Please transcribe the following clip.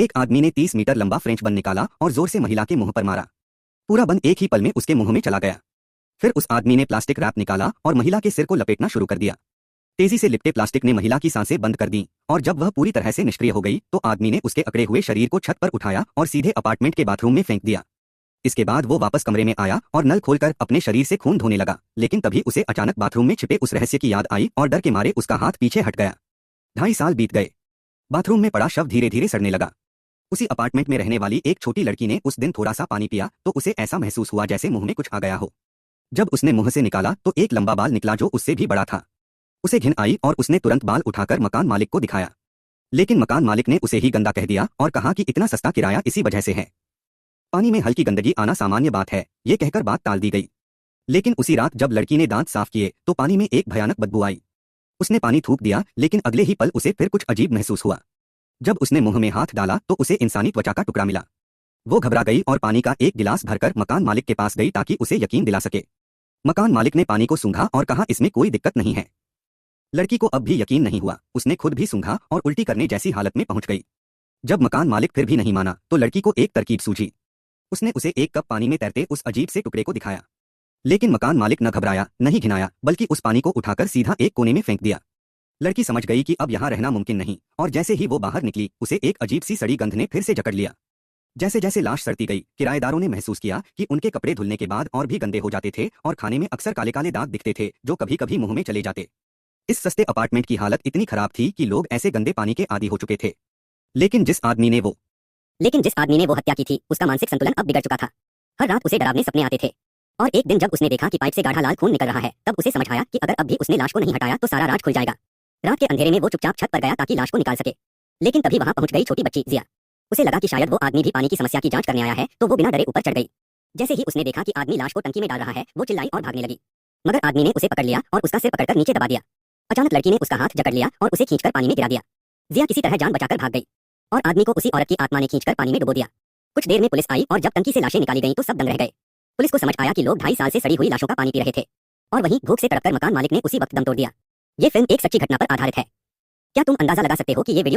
एक आदमी ने 30 मीटर लंबा फ्रेंच बन निकाला और जोर से महिला के मुंह पर मारा। पूरा बन एक ही पल में उसके मुंह में चला गया। फिर उस आदमी ने प्लास्टिक रैप निकाला और महिला के सिर को लपेटना शुरू कर दिया। तेजी से लिपटे प्लास्टिक ने महिला की सांसें बंद कर दी और जब वह पूरी तरह से निष्क्रिय हो गई तो आदमी ने उसके अकड़े हुए शरीर को छत पर उठाया और सीधे अपार्टमेंट के बाथरूम में फेंक दिया। इसके बाद वो वापस कमरे में आया और नल खोलकर अपने शरीर से खून धोने लगा, लेकिन तभी उसे अचानक बाथरूम में छिपे उस रहस्य की याद आई और डर के मारे उसका हाथ पीछे हट गया। 2.5 साल बीत गए। बाथरूम में पड़ा शव धीरे धीरे सड़ने लगा। उसी अपार्टमेंट में रहने वाली एक छोटी लड़की ने उस दिन थोड़ा सा पानी पिया तो उसे ऐसा महसूस हुआ जैसे मुंह में कुछ आ गया हो। जब उसने मुंह से निकाला तो एक लंबा बाल निकला जो उससे भी बड़ा था। उसे घिन आई और उसने तुरंत बाल उठाकर मकान मालिक को दिखाया, लेकिन मकान मालिक ने उसे ही गंदा कह दिया और कहा कि इतना सस्ता किराया इसी वजह से है। पानी में हल्की गंदगी आना सामान्य बात है, ये कहकर बात टाल दी गई। लेकिन उसी रात जब लड़की ने दांत साफ किए तो पानी में एक भयानक बदबू आई। उसने पानी थूक दिया, लेकिन अगले ही पल उसे फिर कुछ अजीब महसूस हुआ। जब उसने मुंह में हाथ डाला तो उसे इंसानी त्वचा का टुकड़ा मिला। वो घबरा गई और पानी का एक गिलास भरकर मकान मालिक के पास गई ताकि उसे यकीन दिला सके। मकान मालिक ने पानी को सूंघा और कहा इसमें कोई दिक्कत नहीं है। लड़की को अब भी यकीन नहीं हुआ। उसने खुद भी सूंघा और उल्टी करने जैसी हालत में पहुंच गई। जब मकान मालिक फिर भी नहीं माना तो लड़की को एक तरकीब सूझी। उसने उसे एक कप पानी में तैरते उस अजीब से टुकड़े को दिखाया, लेकिन मकान मालिक न घबराया न ही घिनाया, बल्कि उस पानी को उठाकर सीधा एक कोने में फेंक दिया। लड़की समझ गई कि अब यहाँ रहना मुमकिन नहीं, और जैसे ही वो बाहर निकली उसे एक अजीब सी सड़ी गंध ने फिर से जकड़ लिया। जैसे जैसे लाश सड़ती गई, किराएदारों ने महसूस किया कि उनके कपड़े धुलने के बाद और भी गंदे हो जाते थे और खाने में अक्सर काले काले दाग दिखते थे जो कभी कभी मुंह में चले जाते। इस सस्ते अपार्टमेंट की हालत इतनी खराब थी कि लोग ऐसे गंदे पानी के आदी हो चुके थे। लेकिन जिस आदमी ने वो हत्या की थी उसका मानसिक संतुलन अब बिगड़ चुका था। हर रात उसे डरावने सपने आते थे, और एक दिन जब उसने देखा कि पाइप से गाढ़ा लाल खून निकल रहा है तब उसे समझ आया कि अगर अब भी उसने लाश को नहीं हटाया तो सारा राज खुल जाएगा। रात के अंधेरे में वो चुपचाप छत पर गया ताकि लाश को निकाल सके, लेकिन तभी वहां पहुंच गई छोटी बच्ची जिया। उसे लगा कि शायद वो आदमी भी पानी की समस्या की जांच करने आया है, तो वो बिना डरे ऊपर चढ़ गई। जैसे ही उसने देखा कि आदमी लाश को टंकी में डाल रहा है वो चिल्लाई और भागने लगी, मगर आदमी ने उसे पकड़ लिया और उसका सिर पकड़कर नीचे दबा दिया। अचानक लड़की ने उसका हाथ जकड़ लिया और उसे खींचकर पानी में गिरा दिया। जिया किसी तरह जान बचाकर भाग गई और आदमी को उसी औरत की आत्मा ने खींचकर पानी में डुबो दिया। कुछ देर में पुलिस आई और जब टंकी से लाशें निकाली गईं तो सब दंग रह गए। पुलिस को समझ आया कि लोग 2.5 साल से सड़ी हुई लाशों का पानी पी रहे थे, और वहीं भूख से तड़पकर मकान मालिक ने उसी वक्त दम तोड़ दिया। ये फिल्म एक सच्ची घटना पर आधारित है। क्या तुम अंदाजा लगा सकते हो कि ये वीडियो